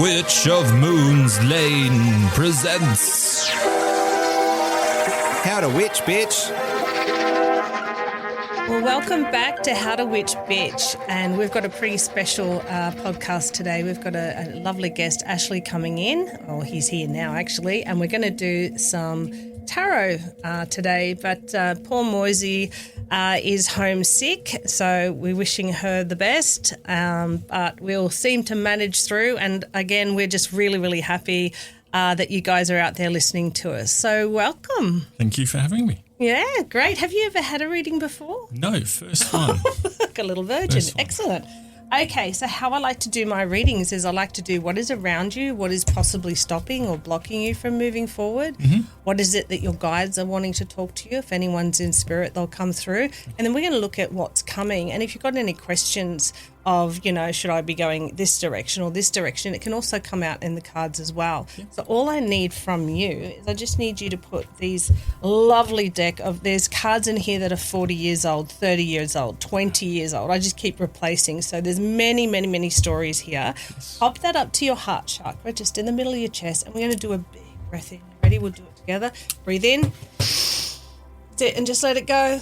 Witch of Moon's Lane presents How to Witch, Bitch. Well, welcome back to How to Witch Bitch, and we've got a pretty special podcast today. We've got a lovely guest, Ashleigh, coming in. Oh, he's here now, actually, and we're going to do some tarot today, but poor Moisey is homesick, so we're wishing her the best, but we'll seem to manage through, and again, we're just really, really happy that you guys are out there listening to us. So welcome. Thank you for having me. Yeah, great. Have you ever had a reading before? No, first one. Like a little virgin. Excellent. Okay, so how I like to do my readings is I like to do what is around you, what is possibly stopping or blocking you from moving forward, what is it that your guides are wanting to talk to you. If anyone's in spirit, they'll come through. And then we're going to look at what's coming. And if you've got any questions of, should I be going this direction or this direction, it can also come out in the cards as well. Yeah. So all I need from you is I just need you to put these lovely deck of, there's cards in here that are 40 years old, 30 years old, 20 years old. I just keep replacing. So there's many, many, many stories here. Yes. Pop that up to your heart chakra, just in the middle of your chest, and we're going to do a big breath in. Ready? We'll do it together. Breathe in. That's it, and just let it go.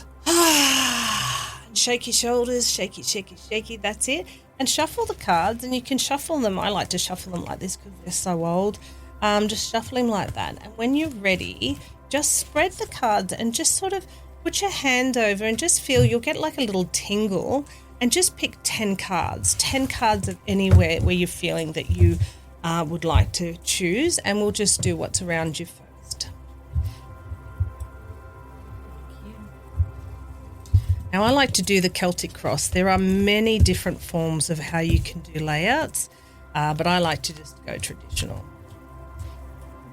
Shake your shoulders, shaky, shaky, shaky. That's it. And shuffle the cards, and you can shuffle them. I like to shuffle them like this because they're so old. Just shuffle them like that. And when you're ready, just spread the cards and just sort of put your hand over and just feel, you'll get like a little tingle, and just pick 10 cards of anywhere where you're feeling that you would like to choose, and we'll just do what's around you first. Now, I like to do the Celtic cross. There are many different forms of how you can do layouts, but I like to just go traditional.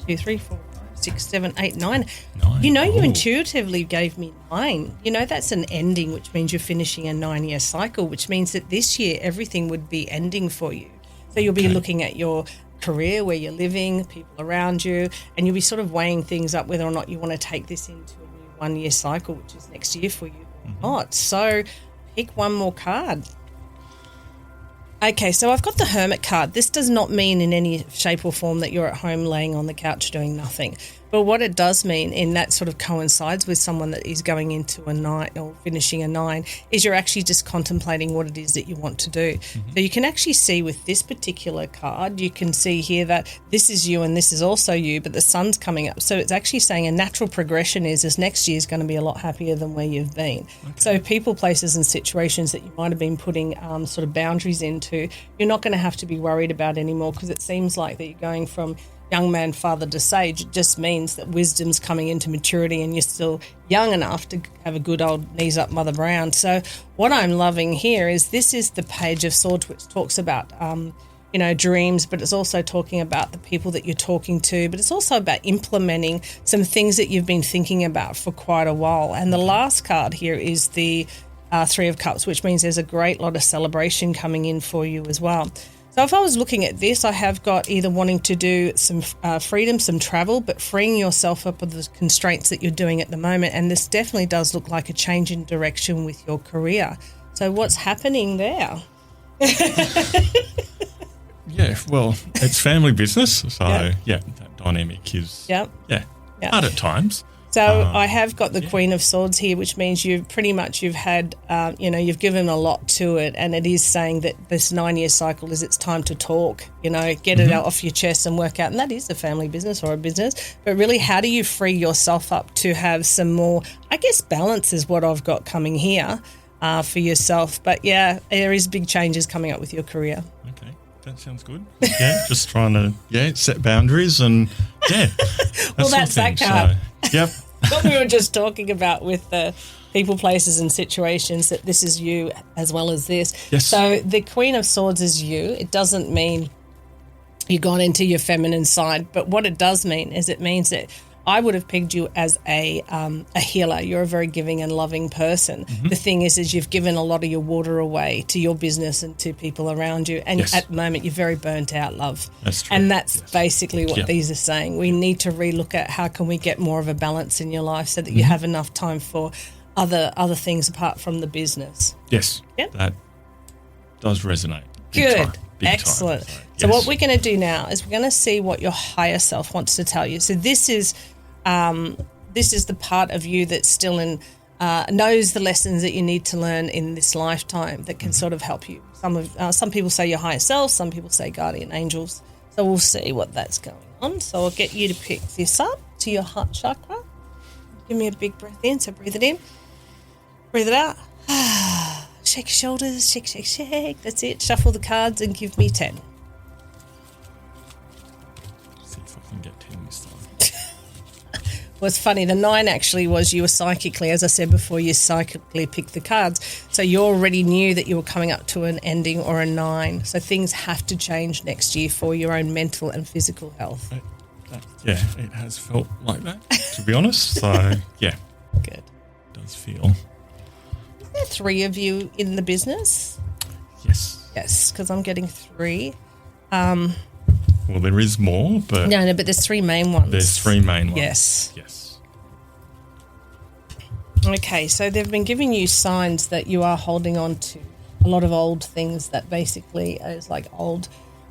2, 3, 4, 5, 6, 7, 8, 9. 9. You intuitively gave me 9. That's an ending, which means you're finishing a 9-year cycle, which means that this year everything would be ending for you. So you'll be looking at your career, where you're living, people around you, and you'll be sort of weighing things up whether or not you want to take this into a new 1-year cycle, which is next year for you. Not. So pick one more card. Okay, so I've got the Hermit card. This does not mean in any shape or form that you're at home laying on the couch doing nothing. But what it does mean, and that sort of coincides with someone that is going into a 9 or finishing a 9, is you're actually just contemplating what it is that you want to do. So you can actually see with this particular card, you can see here that this is you and this is also you, but the sun's coming up. So it's actually saying a natural progression is next year is going to be a lot happier than where you've been. Okay. So people, places and situations that you might have been putting sort of boundaries into, you're not going to have to be worried about anymore, because it seems like that you're going from young man, father to sage. It just means that wisdom's coming into maturity and you're still young enough to have a good old knees up Mother Brown. So what I'm loving here is this is the Page of Swords, which talks about, dreams, but it's also talking about the people that you're talking to, but it's also about implementing some things that you've been thinking about for quite a while. And the last card here is the 3 of Cups, which means there's a great lot of celebration coming in for you as well. So if I was looking at this, I have got either wanting to do some freedom, some travel, but freeing yourself up of the constraints that you're doing at the moment. And this definitely does look like a change in direction with your career. So what's happening there? Yeah, well, it's family business. So, that dynamic is hard at times. So I have got the Queen of Swords here, which means you've had, you've given a lot to it, and it is saying that this 9-year cycle is it's time to talk, get it out off your chest and work out. And that is a family business or a business. But really, how do you free yourself up to have some more, balance is what I've got coming here for yourself. But, there is big changes coming up with your career. Okay, that sounds good. Yeah, just trying to, set boundaries and, well, that's that card. So, yep. What we were just talking about with the people, places and situations, that this is you as well as this. Yes. So the Queen of Swords is you. It doesn't mean you've gone into your feminine side, but what it does mean is it means that I would have pegged you as a healer. You're a very giving and loving person. The thing is you've given a lot of your water away to your business and to people around you. And at the moment, you're very burnt out, love. That's true. And that's basically what these are saying. We need to relook at how can we get more of a balance in your life so that you have enough time for other things apart from the business. Yes. Yep. That does resonate. Good. big Excellent. time. So what we're going to do now is we're going to see what your higher self wants to tell you. So this is the part of you that's still knows the lessons that you need to learn in this lifetime that can sort of help you. Some people say your higher self, some people say guardian angels. So we'll see what that's going on. So I'll get you to pick this up to your heart chakra. Give me a big breath in. So breathe it in, breathe it out. Shake your shoulders, shake, shake, shake. That's it. Shuffle the cards and give me 10. See if I can get 10 this time. Well, it's funny. The 9 actually was you were psychically, as I said before, you psychically picked the cards. So you already knew that you were coming up to an ending or a 9. So things have to change next year for your own mental and physical health. Yeah, it has felt like that, to be honest. So, yeah. Good. It does feel. Is there 3 of you in the business? Yes. Yes, because I'm getting 3. Well, there is more, but... No, but there's 3 main ones. There's 3 main ones. Yes. Yes. Okay, so they've been giving you signs that you are holding on to a lot of old things that basically is like old.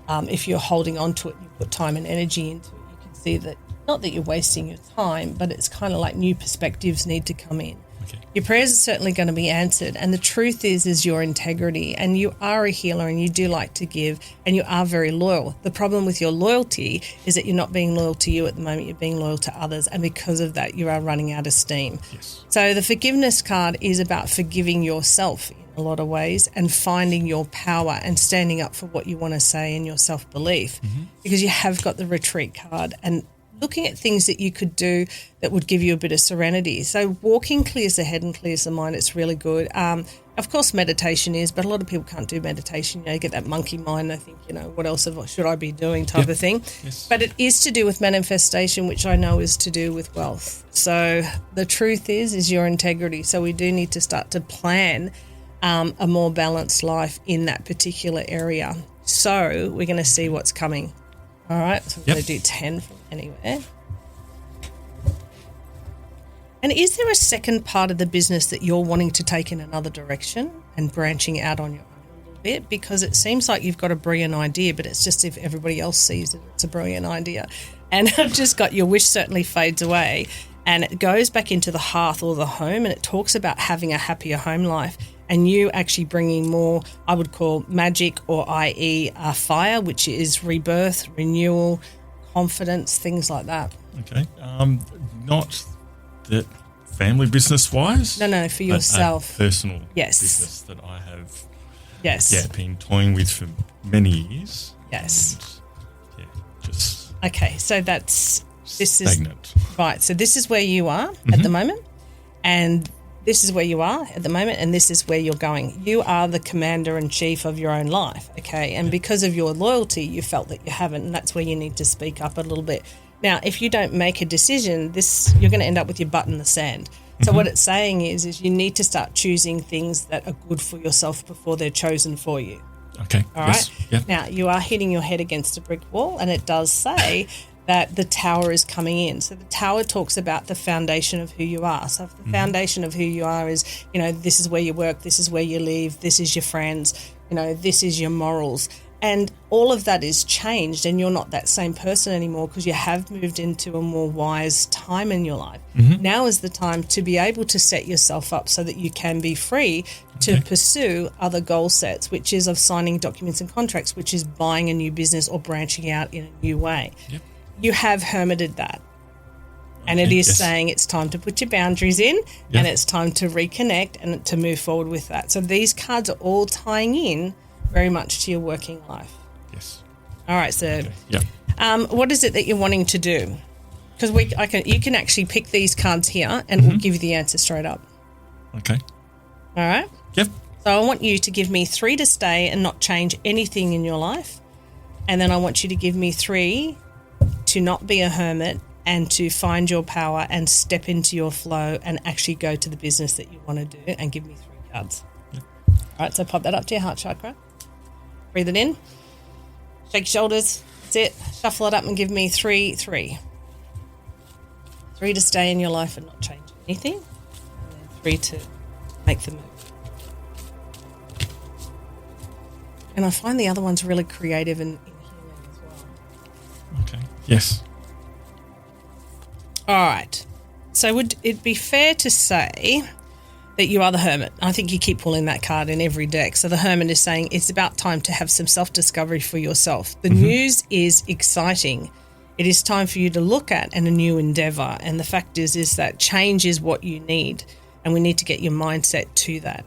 If you're holding on to it, you put time and energy into it, you can see that, not that you're wasting your time, but it's kind of like new perspectives need to come in. Okay. Your prayers are certainly going to be answered. And the truth is your integrity. And you are a healer and you do like to give and you are very loyal. The problem with your loyalty is that you're not being loyal to you at the moment. You're being loyal to others. And because of that, you are running out of steam. Yes. So the forgiveness card is about forgiving yourself in a lot of ways and finding your power and standing up for what you want to say and your self-belief, because you have got the retreat card and looking at things that you could do that would give you a bit of serenity. So walking clears the head and clears the mind. It's really good. Of course, meditation is, but a lot of people can't do meditation. You get that monkey mind. They think, what else should I be doing type of thing. Yes. But it is to do with manifestation, which I know is to do with wealth. So the truth is your integrity. So we do need to start to plan a more balanced life in that particular area. So we're going to see what's coming. All right, so we're going to do 10 from anywhere. And is there a second part of the business that you're wanting to take in another direction and branching out on your own a little bit? Because it seems like you've got a brilliant idea, but it's just if everybody else sees it, it's a brilliant idea. And I've just got your wish certainly fades away. And it goes back into the hearth or the home, and it talks about having a happier home life. And you actually bringing more, I would call magic or i.e. fire, which is rebirth, renewal, confidence, things like that. Okay. Not that family business-wise. No, for yourself. Personal business that I have been toying with for many years. Yes. And, just okay, so this stagnant. Right, so this is where you are at the moment, and this is where you are at the moment, and this is where you're going. You are the commander-in-chief of your own life, okay? And because of your loyalty, you felt that you haven't, and that's where you need to speak up a little bit. Now, if you don't make a decision, you're going to end up with your butt in the sand. So what it's saying is you need to start choosing things that are good for yourself before they're chosen for you. Okay. All right? Yep. Now, you are hitting your head against a brick wall, and it does say that the tower is coming in. So the tower talks about the foundation of who you are. So if the foundation of who you are is, this is where you work, this is where you live, this is your friends, this is your morals. And all of that is changed, and you're not that same person anymore because you have moved into a more wise time in your life. Now is the time to be able to set yourself up so that you can be free to pursue other goal sets, which is of signing documents and contracts, which is buying a new business or branching out in a new way. Yep. You have hermited that. And it is saying it's time to put your boundaries in and it's time to reconnect and to move forward with that. So these cards are all tying in very much to your working life. Yes. All right, so what is it that you're wanting to do? Because you can actually pick these cards here and we'll give you the answer straight up. Okay. All right? Yep. So I want you to give me 3 to stay and not change anything in your life. And then I want you to give me 3 to not be a hermit and to find your power and step into your flow and actually go to the business that you want to do, and give me 3 cards. Yep. All right, so pop that up to your heart chakra. Breathe it in. Shake your shoulders. That's it. Shuffle it up and give me 3. 3 to stay in your life and not change anything. And then 3 to make the move. And I find the other one's really creative and healing as well. Okay. Yes. All right. So would it be fair to say that you are the Hermit? I think you keep pulling that card in every deck. So the Hermit is saying it's about time to have some self-discovery for yourself. The news is exciting. It is time for you to look at a new endeavour. And the fact is that change is what you need, and we need to get your mindset to that.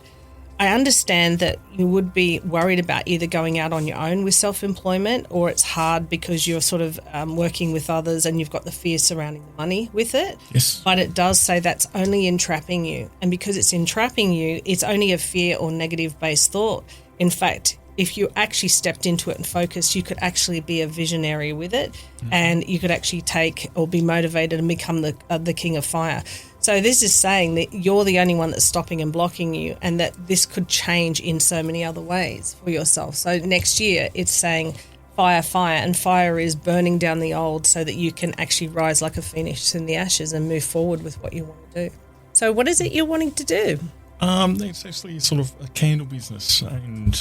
I understand that you would be worried about either going out on your own with self-employment, or it's hard because you're sort of working with others and you've got the fear surrounding the money with it. Yes. But it does say that's only entrapping you. And because it's entrapping you, it's only a fear or negative-based thought. In fact, if you actually stepped into it and focused, you could actually be a visionary with it, and you could actually take or be motivated and become the king of fire. So this is saying that you're the only one that's stopping and blocking you, and that this could change in so many other ways for yourself. So next year it's saying fire, fire, and fire is burning down the old so that you can actually rise like a phoenix in the ashes and move forward with what you want to do. So what is it you're wanting to do? It's actually sort of a candle business, and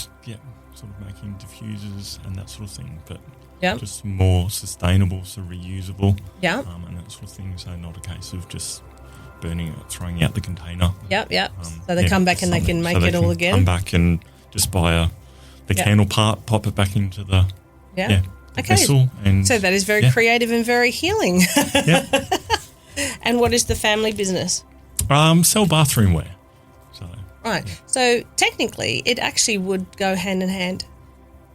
sort of making diffusers and that sort of thing, but just more sustainable, so reusable, and that sort of thing. So not a case of just burning it, throwing out the container. So they come back and they can make it all again. Come back and just buy the candle part, pop it back into the vessel. And so that is very creative and very healing. And what is the family business? Sell bathroom wear. Right. So technically it actually would go hand in hand.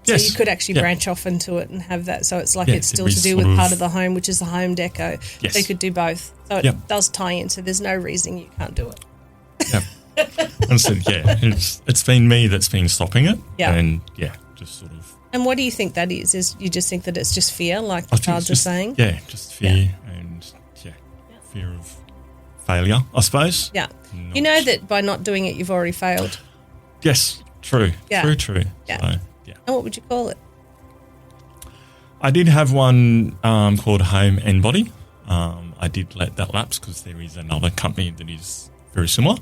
So Yes. you could actually branch off into it and have that. So it's like it's still to do with part of the home, which is the home deco. Yes. So you could do both. So it does tie in. So there's no reason you can't do it. And so, it's been me that's been stopping it. And just sort of. And what do you think that is? Is you just think that it's just fear, like the cards are saying? Yeah, just fear and fear of failure, I suppose. Yeah. You know that by not doing it, you've already failed. Yes, true. Yeah. True. Yeah. So, And what would you call it? I did have one called Home and Body. I did let that lapse because there is another company that is very similar.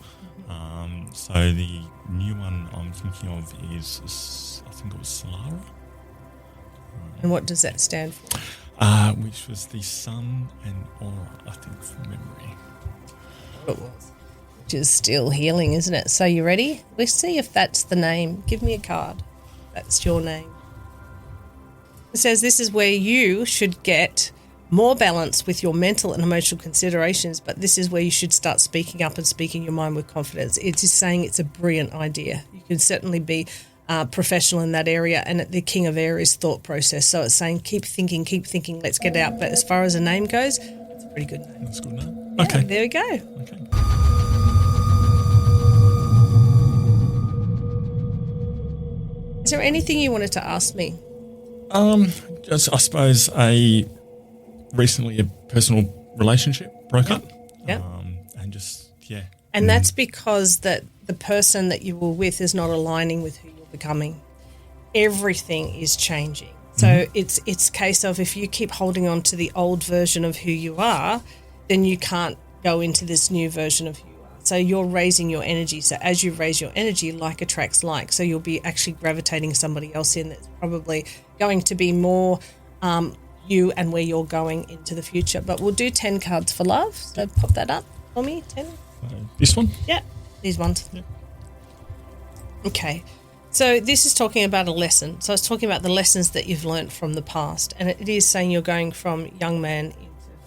So the new one I'm thinking of is, I think it was Solara. And what does that stand for? Which was the Sun and Aura, I think, from memory. It was. Which is still healing, isn't it? So you ready? Let's see if that's the name. Give me a card. That's your name. It says this is where you should get more balance with your mental and emotional considerations, but this is where you should start speaking up and speaking your mind with confidence. It is saying it's a brilliant idea. You can certainly be professional in that area, and the King of Air is thought process. So it's saying keep thinking, let's get out. But as far as a name goes, it's a pretty good name. That's a good name. Yeah, Okay. there we go. Okay. Is there anything you wanted to ask me? Just, I suppose recently a personal relationship broke up. Yeah. And just, And that's because that the person that you were with is not aligning with who you're becoming. Everything is changing. So it's a case of if you keep holding on to the old version of who you are, then you can't go into this new version of who you are. So you're raising your energy. So as you raise your energy, like attracts like. So you'll be actually gravitating somebody else in that's probably going to be more you and where you're going into the future. But we'll do 10 cards for love. So pop that up for me, 10. This one? Yeah, these ones. Yeah. Okay. So this is talking about a lesson. So it's talking about the lessons that you've learnt from the past. And it is saying you're going from young man into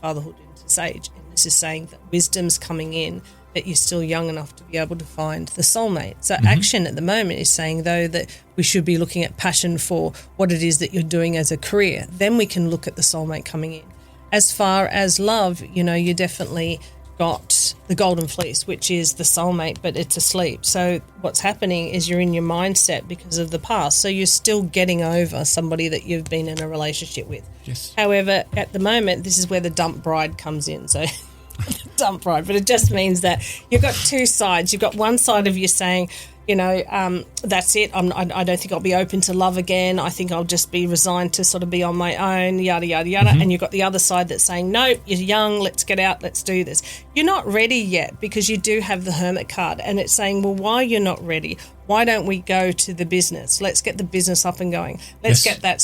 fatherhood, into sage. And this is saying that wisdom's coming in, that you're still young enough to be able to find the soulmate. So action at the moment is saying, though, that we should be looking at passion for what it is that you're doing as a career. Then we can look at the soulmate coming in. As far as love, you definitely got the golden fleece, which is the soulmate, but it's asleep. So what's happening is you're in your mindset because of the past. So you're still getting over somebody that you've been in a relationship with. Yes. However, at the moment, this is where the dump bride comes in. So dump bride, but it just means that you've got two sides. You've got one side of you saying, that's it. I don't think I'll be open to love again. I think I'll just be resigned to sort of be on my own, yada, yada, yada. And you've got the other side that's saying, no, you're young, let's get out, let's do this. You're not ready yet because you do have the Hermit card, and it's saying, well, why you're not ready? why don't we go to the business? Let's get the business up and going. Let's get that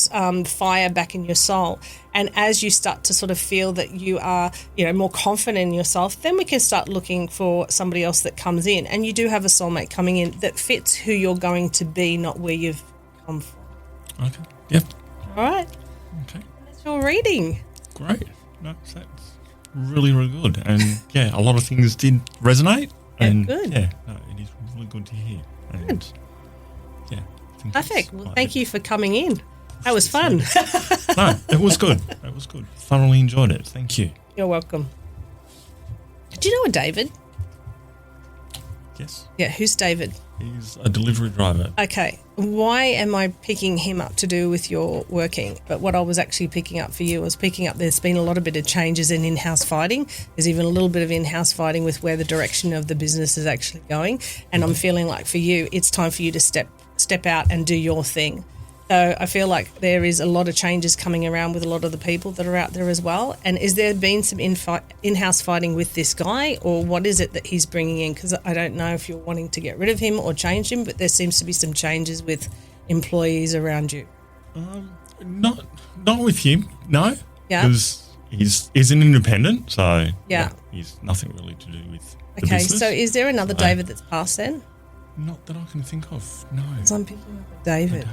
fire back in your soul. And as you start to sort of feel that you are, more confident in yourself, then we can start looking for somebody else that comes in. And you do have a soulmate coming in that fits who you're going to be, not where you've come from. Okay. Yep. All right. Okay. That's your reading. Great. No, that's really, really good. And a lot of things did resonate. And good. Yeah, no, it is really good to hear. And good. Perfect. Well, thank you for coming in. That was fun. No, it was good. It was good. Thoroughly enjoyed it. Thank you. You're welcome. Did you know a David? Yes. Yeah, who's David? He's a delivery driver. Okay. Why am I picking him up to do with your working? But what I was actually picking up for you was picking up there's been a bit of changes in in-house fighting. There's even a little bit of in-house fighting with where the direction of the business is actually going. And I'm feeling like for you, it's time for you to step out and do your thing. So I feel like there is a lot of changes coming around with a lot of the people that are out there as well. And is there been some in-house fighting with this guy, or what is it that he's bringing in? Because I don't know if you're wanting to get rid of him or change him, but there seems to be some changes with employees around you. Not with him, no. Yeah. Because he's an independent, so yeah, he's nothing really to do with the Okay, business. so is there another David that's passed then? Not that I can think of, no. Because I'm picking up a David.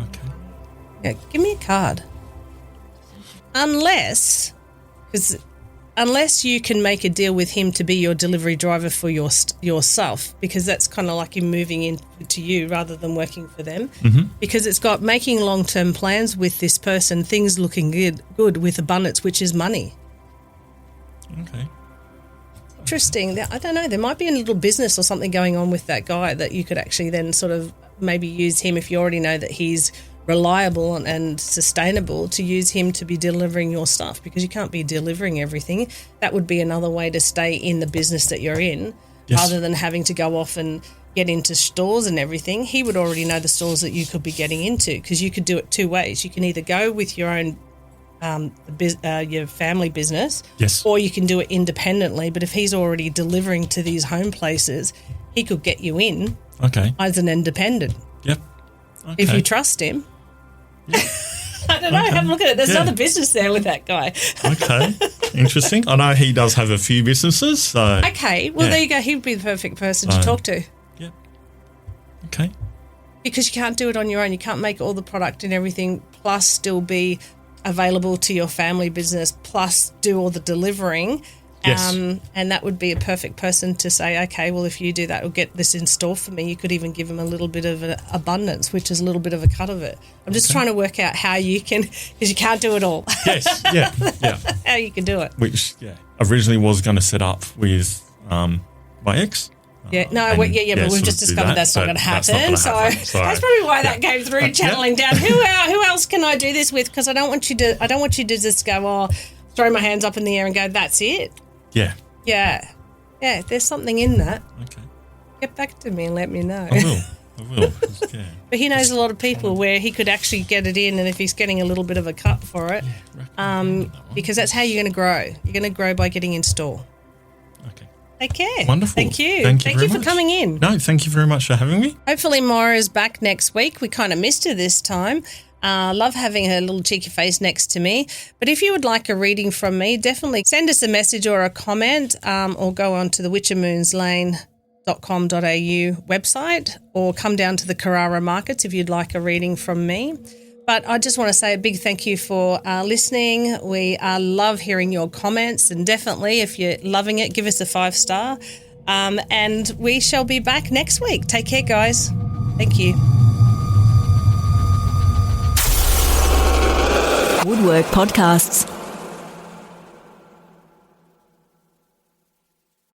Okay. Yeah, give me a card. Unless you can make a deal with him to be your delivery driver for yourself, because that's kind of like him moving into you rather than working for them. Mm-hmm. Because it's got making long-term plans with this person, things looking good with abundance, which is money. Okay. Interesting. I don't know. There might be a little business or something going on with that guy that you could actually then sort of maybe use him if you already know that he's reliable and sustainable, to use him to be delivering your stuff, because you can't be delivering everything. That would be another way to stay in the business that you're in, rather than having to go off and get into stores and everything. He would already know the stores that you could be getting into, because you could do it two ways. You can either go with your own your family business, or you can do it independently. But if he's already delivering to these home places, he could get you in as an independent. Yep. Okay. If you trust him. Yep. I don't know. Have a look at it. There's another business there with that guy. Okay. Interesting. I know he does have a few businesses. So okay. Well, there you go. He would be the perfect person to talk to. Yep. Okay. Because you can't do it on your own. You can't make all the product and everything, plus still be available to your family business, plus do all the delivering. Yes. And that would be a perfect person to say, okay, well, if you do that or get this in store for me, you could even give them a little bit of an abundance, which is a little bit of a cut of it. I'm just trying to work out how you can, because you can't do it all. Yes. Yeah. Yeah. How you can do it. Which, originally was going to set up with my ex. Yeah, but we've just discovered that's not going to happen. So that's probably why that came through, channeling down. Who else can I do this with? Because I don't want you to just go, throw my hands up in the air and go, that's it. Yeah. Yeah. Yeah, there's something in that. Okay. Get back to me and let me know. I will. Yeah. But he knows a lot of people where he could actually get it in, and if he's getting a little bit of a cut for it, because that's how you're going to grow. You're going to grow by getting in store. Okay. Take care. Wonderful. Thank you. Thank you for coming in. No, thank you very much for having me. Hopefully Moira's back next week. We kind of missed her this time. Love having her little cheeky face next to me. But if you would like a reading from me, definitely send us a message or a comment, or go on to the witchermoonslane.com.au website, or come down to the Carrara markets if you'd like a reading from me. But I just want to say a big thank you for listening. We love hearing your comments, and definitely if you're loving it, give us a 5-star. And we shall be back next week. Take care, guys. Thank you. Woodwork Podcasts.